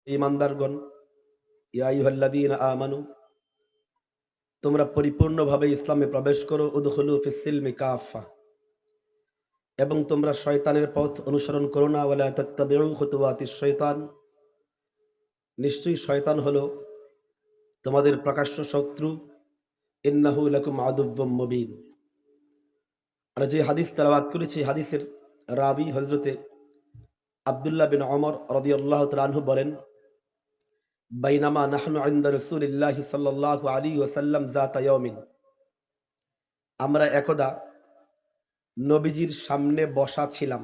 ঈমানদারগণ, ইয়া আইয়ুহাল্লাযীনা আমানু, তোমরা পরিপূর্ণভাবে ইসলামে প্রবেশ করো। উদখুলু ফিস-সিলমি কাফা, এবং তোমরা শয়তানের পথ অনুসরণ করো না। ওয়ালা তাত্তাবিউ খুতুওয়াতিশ শয়তান, নিশ্চয়ই শয়তান হলো তোমাদের প্রকাশ্য শত্রু। ইন্নাহু লাকুম আদুউম মুবিন। আমরা যে হাদিস তেলাওয়াত করেছি, হাদিসের রাবী হযরতে আব্দুল্লাহ বিন ওমর রাদিয়াল্লাহু তাআলা আনহু বলেন, বাইনামা নাহনু ইনদা রাসূলিল্লাহি সাল্লাল্লাহু আলাইহি ওয়াসাল্লাম যাতা ইয়াউমিন, আমরা একদা নবীজির সামনে বসা ছিলাম।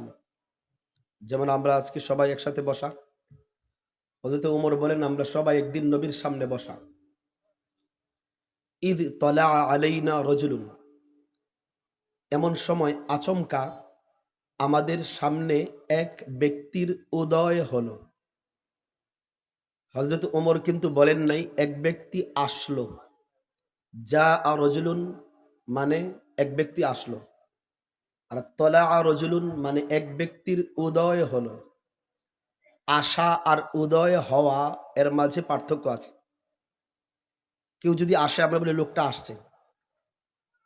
যেমন আমরা আজকে সবাই একসাথে বসা। হযরত ওমর বলেন, আমরা সবাই একদিন নবীর সামনে বসা। ইয তলা আলাইনা রাজুলুন, এমন সময় আচমকা আমাদের সামনে এক ব্যক্তির উদয় হলো। হযরত ওমর কিন্তু বলেন নাই এক ব্যক্তি আসলো। যা রজুলুন মানে এক ব্যক্তি আসলো, আর তলা রজুলুন মানে এক ব্যক্তির উদয় হলো। আসা আর উদয় হওয়া এর মাঝে পার্থক্য আছে। কেউ যদি আসে আমরা বলি লোকটা আসছে,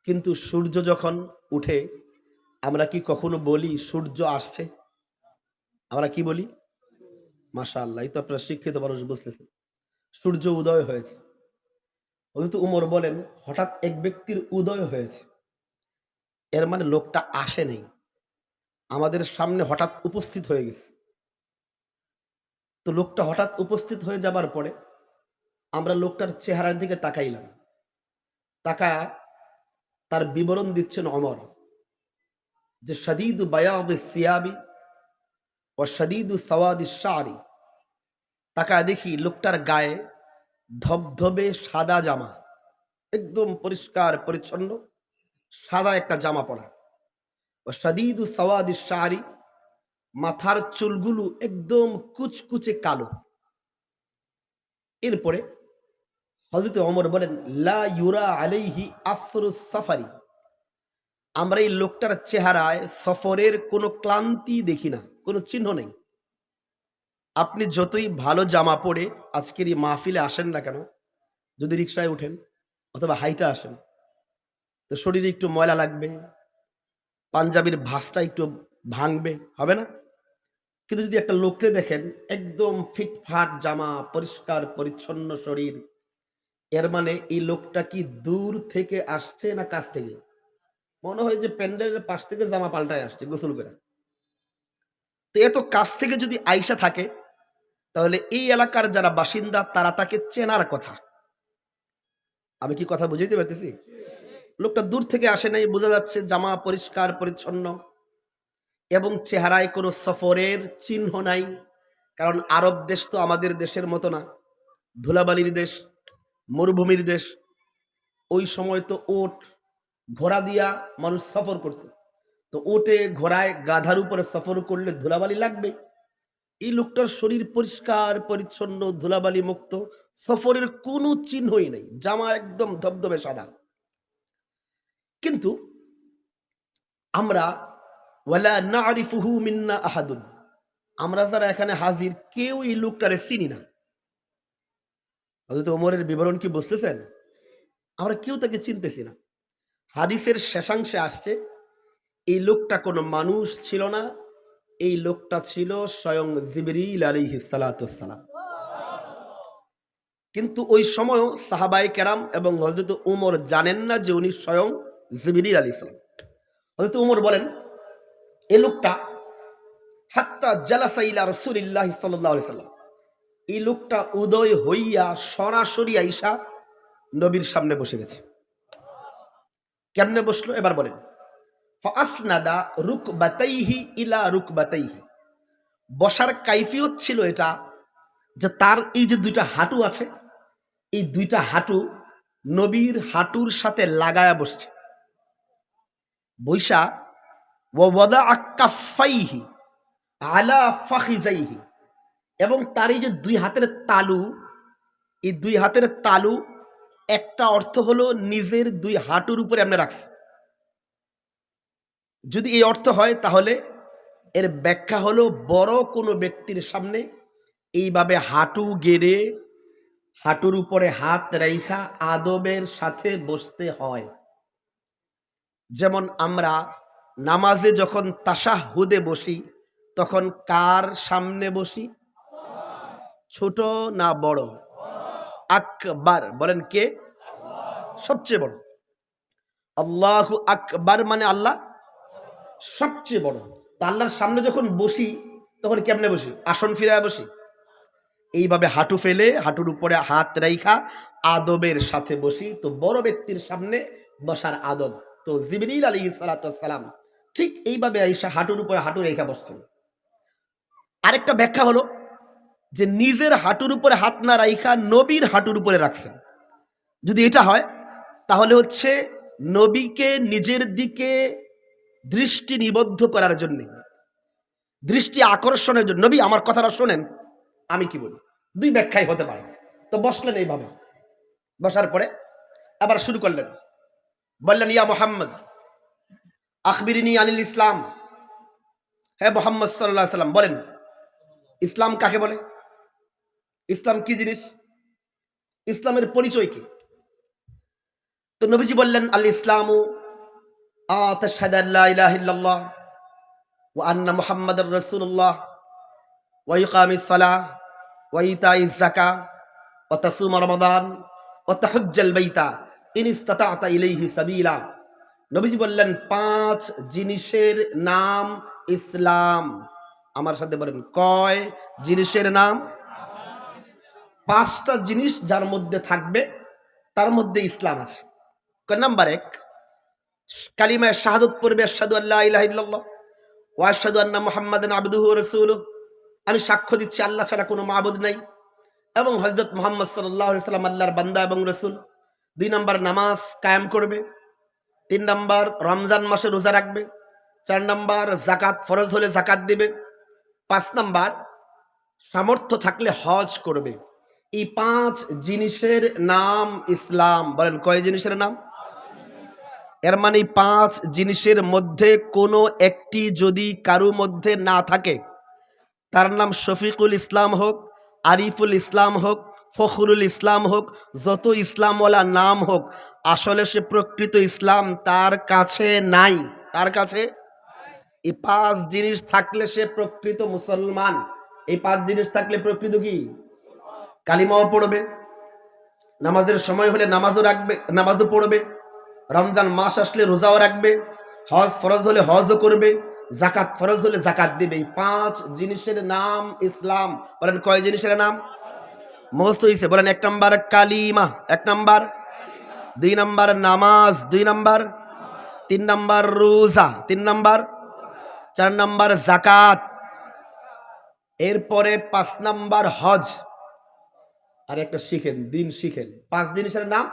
কিন্তু সূর্য যখন উঠে আমরা কি কখনো বলি সূর্য আসছে? আমরা কি বলি? মাশাআল্লাহ, এই তো আপনারা শিক্ষিত মানুষ, বুঝতেছেন। সূর্য উদয় হয়েছে। হযরত উমর বলেন, হঠাৎ এক ব্যক্তির উদয় হয়েছে, এর মানে লোকটা আসে নাই, আমাদের সামনে হঠাৎ উপস্থিত হয়ে গেছে। তো লোকটা হঠাৎ উপস্থিত হয়ে যাবার পরে আমরা লোকটার চেহারার দিকে তাকাইলাম। তাকায়া তার বিবরণ দিচ্ছেন ওমর, যে শাদীদু বায়াদিস সিয়াবি ওয়া শাদীদু সাওয়াদিশ শা'রি। তাকায়া দেখি লোকটার গায়ে ধবধবে সাদা জামা, একদম পরিষ্কার পরিচ্ছন্ন সাদা একটা জামা পরা। ওয়া শাদীদু সাওয়াদিশ শা'রি, মাথার চুলগুলো একদম কুচকুচে কালো। এরপরে হযরত ওমর বলেন, লা ইউরা আলাইহি আসরুস সাফারি, আমরা এই লোকটার চেহারায় সফরের কোনো ক্লান্তি দেখি না, কোনো চিহ্ন নেই। আপনি যতই ভালো জামা পরে আজকের এই মাহফিলে আসেন না কেন, যদি রিকশায় উঠেন অথবা হাইটা আসেন, তো শরীরে একটু ময়লা লাগবে, পাঞ্জাবির ভাঁজটা একটু ভাঙবে, হবে না? কিন্তু যদি একটা লোককে দেখেন একদম ফিটফাট জামা, পরিষ্কার পরিচ্ছন্ন শরীর, এর মানে এই লোকটা কি দূর থেকে আসছে না কাছ থেকে? মনে হয় যে প্যান্ডেলের পাশ থেকে জামা পাল্টায় আসছে গোসল করে। তো এত কাছ থেকে যদি আইসা থাকে, তাহলে এই এলাকার যারা বাসিন্দা তারা তাকে চেনার কথা। আমি কি কথা বুঝাইতে পারতেছি? লোকটা দূর থেকে আসে নাই, বোঝা যাচ্ছে জামা পরিষ্কার পরিচ্ছন্ন এবং চেহারায় কোনো সফরের চিহ্ন নাই। কারণ আরব দেশ তো আমাদের দেশের মতো না, ধুলাবালির দেশ, মরুভূমির দেশ। ওই সময় তো ওট ঘোড়া দিয়া মানুষ সফর করত। তো ওটে ঘোড়ায় গাধার উপরে সফর করলে ধুলাবালি লাগবে। এই লোকটার শরীর পরিষ্কার পরিচ্ছন্ন, ধুলাবালি মুক্ত, সফরের কোনো চিহ্নই নেই, জামা একদম ধবধবে সাদা। কিন্তু আমরা ওয়ালা নারিফুহু মিন্না আহাদুন, আমরা যারা এখানে হাজির কেউ এই লোকটারে চিনি না। হযরত ওমরের বিবরণ কি বুঝতেছেন? আমরা কেউ তাকে চিনতেছি না। হাদিসের শেষাংশে আসছে এই লোকটা কোনো মানুষ ছিল না, এই লোকটা ছিল স্বয়ং জিবরিল আলাইহিস সালাতু ওয়াস সালাম। কিন্তু ওই সময়ও সাহাবায়ে কেরাম এবং হযরত উমর জানেন না যে উনি স্বয়ং জিবরিল আলাইহিস সালাম। হযরত উমর বলেন, এই লোকটা হাত্তা জালাসা ইলা রাসূলিল্লাহি সাল্লাল্লাহু আলাইহি সাল্লাম, এই লোকটা উদয় হইয়া সরাসরি আইসা নবীর সামনে বসে গেছে। কেমনে বসলো এবার বলেন। ফাআসনাদা রুকবাতাইহি ইলা রুকবাতাইহি, বসার কাইফিয়ত ছিল এটা যে তার এই যে দুইটা হাঁটু আছে, এই দুইটা হাঁটু নবীর হাঁটুর সাথে লাগায়া বসছে। বৈশা ওয়াদাআ কাফাইহি আলা ফাখিজাইহি, এবং তার এই যে দুই হাতের তালু, এই দুই হাতের তালু একটা অর্থ হলো নিজের দুই হাঁটুর উপরে আপনি রাখছে। যদি এই অর্থ হয় তাহলে এর ব্যাখ্যা হলো বড় কোনো ব্যক্তির সামনে এইভাবে হাঁটু গেড়ে হাঁটুর উপরে হাত রাইখা আদবের সাথে বসতে হয়। যেমন আমরা নামাজে যখন তাশাহুদে বসি তখন কার সামনে বসি? ছোট না বড়? আকবার বলেন কে? সবচেয়ে বড়। আল্লাহু আকবার মানে আল্লাহ সবচেয়ে বড়। তা আল্লাহর সামনে যখন বসি তখন কেমনে বসি? আসন ফিরায় বসি। এইভাবে হাঁটু ফেলে হাঁটুর উপরে হাত রাইখা আদবের সাথে বসি। তো বড় ব্যক্তির সামনে বসার আদব। তো জিবরিল আলাইহিস সালাতু ওয়াস সালাম ঠিক এইভাবে আইসা হাঁটুর উপরে হাঁটু রেখা বসছেন। আরেকটা ব্যাখ্যা হলো যে নিজের হাঁটুর উপরে হাত না রাইখা নবীর হাঁটুর উপরে রাখছেন। যদি এটা হয় তাহলে হচ্ছে নবীকে নিজের দিকে দৃষ্টি নিবদ্ধ করার জন্য, দৃষ্টি আকর্ষণের জন্য। নবী আমার কথাটা শোনেন, আমি কি বলি। দুই ব্যাখ্যাই হতে পারে। তো বসলেন এইভাবে, বসার পরে আবার শুরু করলেন, বললেন ইয়া মুহাম্মদ আখবিরিনি আনিল ইসলাম। হ্যাঁ মুহাম্মদ সাল্লাল্লাহু আলাইহি সাল্লাম বলেন ইসলাম কাকে বলে? ইসলাম কি জিনিস? ইসলামের পরিচয় কি? তো নবীজি বললেন আল ইসলামু তাশহাদু আল্লা ইলাহা ইল্লাল্লাহ ওয়া আন্না মুহাম্মাদার রাসূলুল্লাহ ওয়া ইকামিস সালাহ ওয়া ইতাইজ যাকাহ ওয়া তাসুম রমাদান ওয়া তাহজ্জাল বাইতা ইন ইসতাতা'তা ইলাইহি সাবিলা। নবীজি বললেন 5 জিনিসের নাম ইসলাম। আমার সাথে বলেন কয় জিনিসের নাম? 5টা জিনিস যার মধ্যে থাকবে তার মধ্যে ইসলাম আছে। নাম্বার 1 কালিমায়ে শাহাদাত পড়বে আশহাদু আল্লা ইলাহা ইল্লাল্লাহ ওয়া আশহাদু আন্না মুহাম্মাদান আবদুহু ওয়া রাসূলুহু। আমি সাক্ষ্য দিচ্ছি আল্লাহ ছাড়া কোনো মাবুদ নাই এবং হযরত মুহাম্মদ সাল্লাল্লাহু আলাইহি সাল্লাম আল্লাহর বান্দা এবং রাসূল। 2 নাম্বার নামাজ কায়েম করবে। 3 নাম্বার রমজান মাসে রোজা রাখবে। 4 নাম্বার যাকাত ফরজ হলে যাকাত দিবে। 5 নাম্বার সামর্থ্য থাকলে হজ করবে। এই 5 জিনিসের নাম ইসলাম। বলেন কয় জিনিসের নাম? এর মানে 5 জিনিসের মধ্যে কোনো একটি যদি কারো মধ্যে না থাকে, তার নাম শফিকুল ইসলাম হোক, আরিফুল ইসলাম হোক, ফখরুল ইসলাম হোক, যত ইসলামওয়ালা নাম হোক, আসলে সে প্রকৃত ইসলাম তার কাছে নাই। তার কাছে এই 5 জিনিস থাকলে সে প্রকৃত মুসলমান। এই 5 জিনিস থাকলে প্রকৃত কি? কালিমাও পড়বে, নামাজের সময় হলে নামাজও রাখবে, নামাজও পড়বে, রমজান মাস আসলে রোজাও রাখবে, হজ ফরজ হলে হজও করবে, যাকাত ফরজ হলে যাকাত দিবে। এই 5 জিনিসের নাম ইসলাম। বলেন কয় জিনিসের নাম? মুখস্থ হইছে? বলেন 1 নাম্বার কালিমা, 1 নাম্বার, 2 নাম্বার নামাজ, 2 নাম্বার, 3 নাম্বার রোজা, 3 নাম্বার, 4 নাম্বার যাকাত, এরপরে 5 নাম্বার হজ। আর একটা শিখেন, দিন শিখেন। 5 জিনিসের নাম।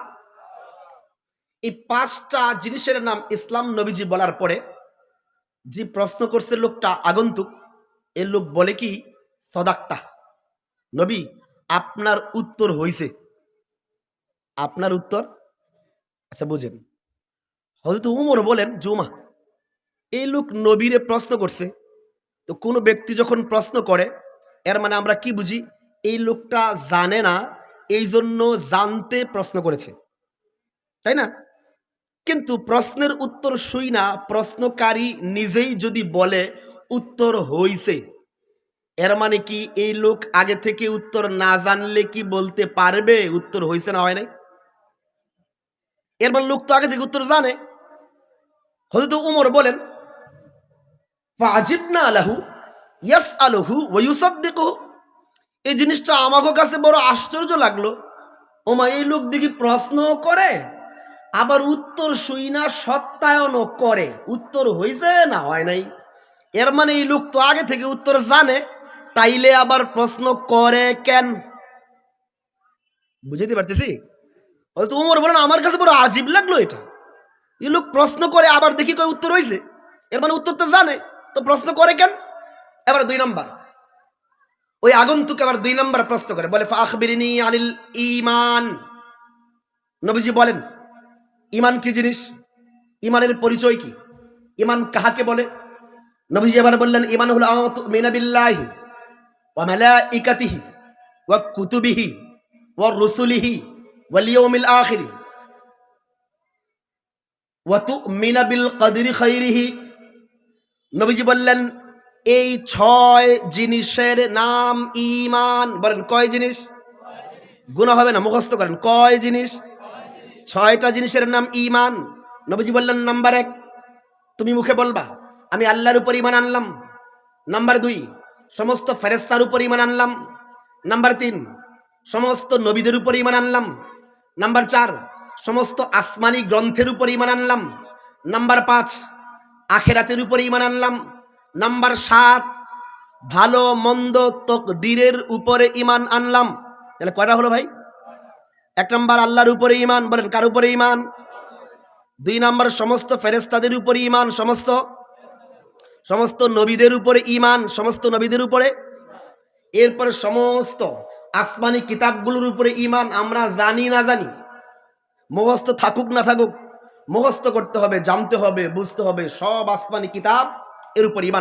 এই 5টা জিনিসের নাম ইসলাম নবীজি বলার পরে যে প্রশ্ন করছে লোকটা আগন্তুক, এর লোক বলে কি সদাক্তা, নবী আপনার উত্তর হইছে। আপনার উত্তর? আচ্ছা বুঝেন, হযরত উমর বলেন জুমা এই লোক নবীরে প্রশ্ন করছে। তো কোনো ব্যক্তি যখন প্রশ্ন করে এর মানে আমরা কি বুঝি? এই লোকটা জানে না, এই জন্য জানতে প্রশ্ন করেছে, তাই না? কিন্তু প্রশ্নের উত্তর শুই না প্রশ্নকারী নিজেই যদি বলে উত্তর হইছে, এর মানে কি এই লোক আগে থেকে উত্তর না জানলে কি বলতে পারবে উত্তর হইছে না হয় নাই? এর মানে লোক তো আগে থেকে উত্তর জানে। হযরত উমর বলেন ফাজিবনা লাহু ইয়াসআলুহু ওয়া ইউসাদ্দিকুহু। এই জিনিসটা আমাগো কাছে বড় আশ্চর্য লাগলো। ওমা এই লোক দেখি প্রশ্ন করে আবার উত্তর শুই না সত্যায়নও করে, উত্তর হইছে না হয় নাই। এর মানে এই লোক তো আগে থেকে উত্তর জানে, তাইলে আবার প্রশ্ন করে কেন? বুঝাইতে পারতেছি? হয়তো উমর বলেন আমার কাছে বড় আজীব লাগলো এটা। এই লোক প্রশ্ন করে আবার দেখি কই উত্তর হইছে, এর মানে উত্তর তো জানে, তো প্রশ্ন করে কেন? এবার 2 নাম্বার ওই আগন্তুক আবার 2 নাম্বার প্রশ্ন করে, বলে ফাখবিরিনি আনিল ঈমান। নবীজি বলেন ঈমান কি জিনিস? ঈমানের পরিচয় কি? ঈমান কাহাকে বলে? নবীজি এবার বললেন ঈমান হলো আতুমিনা বিল্লাহি ওয়া মালাইকাতিহি ওয়া কুতুবিহি ওয়া রুসুলিহি ওয়াল ইয়াউমিল আখির ওয়া তু'মিনা বিল কদরি খাইরিহি। নবীজি বললেন এই 6 জিনিসের নাম ঈমান। বলেন কয় জিনিস? গুনাহ হবে না, মুখস্থ করেন। কয় জিনিস? 6টা জিনিসের নাম ঈমান। নবীজি বললেন নাম্বার 1 তুমি মুখে বলবা আমি আল্লাহর উপর ঈমান আনলাম। নাম্বার 2 সমস্ত ফেরেশতার উপর ঈমান আনলাম। নাম্বার 3 সমস্ত নবীদের উপর ঈমান আনলাম। নাম্বার 4 সমস্ত আসমানি গ্রন্থের উপর ঈমান আনলাম। নাম্বার 5 আখিরাতের উপর ঈমান আনলাম। নাম্বার 7 ভালো মন্দ তকদিরের উপরে ঈমান আনলাম। তাহলে কয়টা হলো ভাই? 1 নাম্বার আল্লাহর উপরে ঈমান। বলেন কার উপরে ঈমান? 2 নাম্বার সমস্ত ফেরেশতাদের উপরে ঈমান, সমস্ত নবীদের উপরে ঈমান, সমস্ত নবীদের উপরে। এরপরে সমস্ত আসমানি কিতাবগুলোর উপরে ঈমান। আমরা জানি না জানি, মুখস্থ থাকুক না থাকুক, মুখস্থ করতে হবে, জানতে হবে, বুঝতে হবে। সব আসমানি কিতাব এর উপর ঈমান।